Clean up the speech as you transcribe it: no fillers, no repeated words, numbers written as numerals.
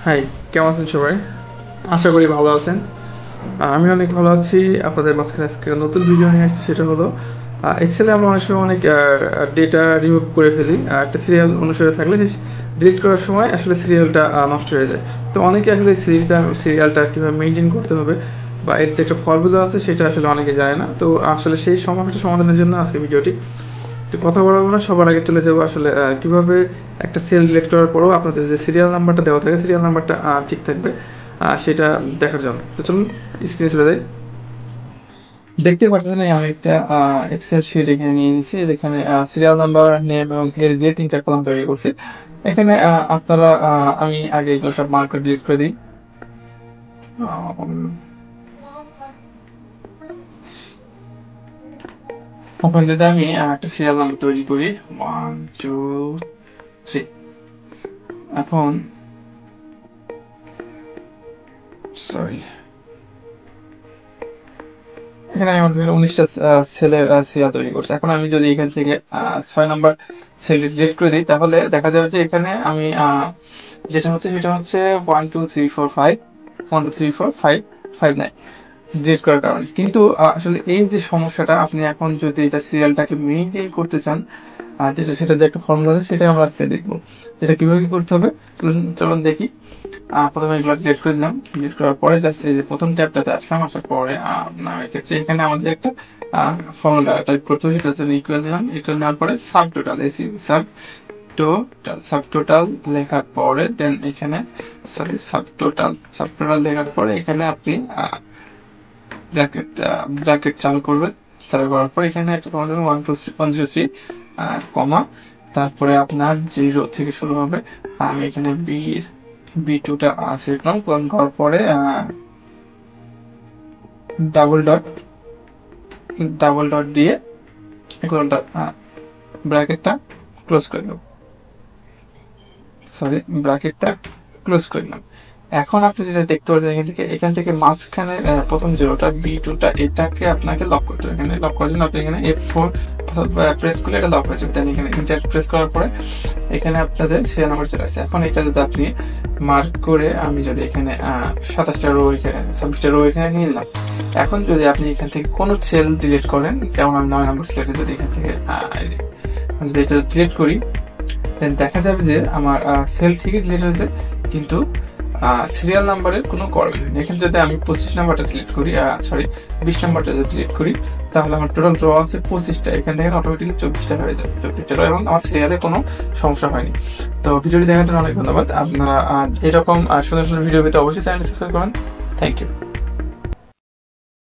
High, কেমন আছেন সবাই? আশা করি ভালো আছেন। আমি অনেক ভালো আছি। আপনাদের মাঝখানে আজকে নতুন ভিডিও নিয়ে আসছি, সেটা হলো এক্সেলে আমরা অনেক সময় অনেক ডেটা রিমুভ করে ফেলি। একটা সিরিয়াল অনুসারে থাকলে ডিলিট করার সময় আসলে সিরিয়ালটা নষ্ট হয়ে যায়। তো অনেকে আসলে সিরিয়ালটা কীভাবে মেনটেন করতে হবে বা এর যে একটা ফর্মুলা আছে সেটা আসলে অনেকে জানে না। তো আসলে সেই সমস্যাটা সমাধানের জন্য আজকে ভিডিওটি। তো কথা বলবো না, সবার আগে চলে যাবো আসলে কিভাবে একটা সেল ডিলিট করার পরেও আপনাদের যে সিরিয়াল নাম্বারটা দেওয়া থাকে সিরিয়াল নাম্বারটা ঠিক থাকবে সেটা দেখার জন্য। তো চলুন স্ক্রিনে চলে যাই। দেখতে পাচ্ছেন আমি একটা এক্সেল শিট এখানে নিয়ে নিয়েছি, যেখানে সিরিয়াল নাম্বার, নেম এবং হেড দিয়ে তিনটা কলাম তৈরি করছি। এখানে আপনারা আমি আগে এগুলো সব মার্কার ডিলিট করে দিই। এখন যদি আমি একটা সিরিয়াল নাম্বার তৈরি করি 1 2 3, এখন সরি এখানে আমি আমাদের 19টা সেলের সিরিয়াল তৈরি করছি। এখন আমি যদি এখান থেকে 6 নাম্বার সেলটি ডিলিট করে দিই, তাহলে দেখা যাবে যে এখানে আমি যেটা হচ্ছে সেটা হচ্ছে 1 2 3 4 5 1 2 3 4 5 5 9 ডিলিট করার কারণে। কিন্তু আসলে এই যে সমস্যাটা, আপনি এখন যদি এটা সিরিয়ালটাকে মেইনটেইন করতে চান, যেটা সেটা যে একটা ফর্মুলা আছে সেটাই আমরা আজকে দেখবো, যেটা কিভাবে কি করতে হবে। চলুন দেখি। প্রথমে এগুলো ডিলিট করে দিলাম। ডিলিট করার পরে জাস্ট এই যে প্রথম ট্যাবটাতে আসলাম, আসার পরে এক্ষেত্রে এখানে আমাদের একটা ফর্মুলা টাইপ করতে হবে, সেটা হচ্ছে ইকুয়াল দিলাম। ইকুয়াল দেওয়ার পরে সাব টোটাল সাব টোটাল লেখার পরে দেন এখানে সাব টোটাল লেখার পরে এখানে আপনি ব্র্যাকেট চালু করবেন। চালু করার পর এখানে একটা কমা দেবেন 1 2 3 কমা, তারপরে আপনার 0 থেকে শুরু হবে। আমি এখানে বি2টা সিলেক্ট করার পরে ডাবল ডট দিয়ে এগুলোটা ব্র্যাকেটটা ক্লোজ করে দেব। ব্র্যাকেটটা ক্লোজ করে দিলাম। এখন আপনি যেটা দেখতে পাচ্ছেন এখান থেকে মাঝখানে প্রথম জিরোটা বি2টা, এটাকে আপনাকে লক করতে হবে। এখানে লক করার জন্য আপনি এখানে F4 প্রেস করলে এটা লক হয়ে যাবে। দেন এখানে ইন্টার প্রেস করার পরে এখানে আপনাদের সিরিয়াল নাম্বার চলে আসছে। এখন এটা যদি আপনি মার্ক করে, আমি যদি এখানে 27টা রো এখানে 26টা রো এখানে নিয়ে নিলাম। এখন যদি আপনি এখান থেকে কোনো সেল ডিলিট করেন, যেমন আমি 9 নম্বর সেলটা যদি এখান থেকে যদি এটা ডিলিট করি, দেন দেখা যাবে যে আমার সেল ঠিকই ডিলিট হয়েছে, কিন্তু সিরিয়াল নাম্বারের কোনো কর্ম নেই। এখানে যদি আমি 25 নাম্বারটা ডিলিট করি, 20 নাম্বারটা যদি ডিলিট করি, তাহলে আমার টোটাল রো আছে 25টা, এখান থেকে অটোমেটিকলি 24টা হয়ে যাবে, 24টা রো, এবং আমার সিরিয়ালে কোনো সমস্যা হয়নি। তো ভিডিওটি দেখার জন্য অনেক ধন্যবাদ। আপনারা এরকম সুন্দর সুন্দর ভিডিও পেতে অবশ্যই চ্যানেলটি সাবস্ক্রাইব করবেন। Thank you.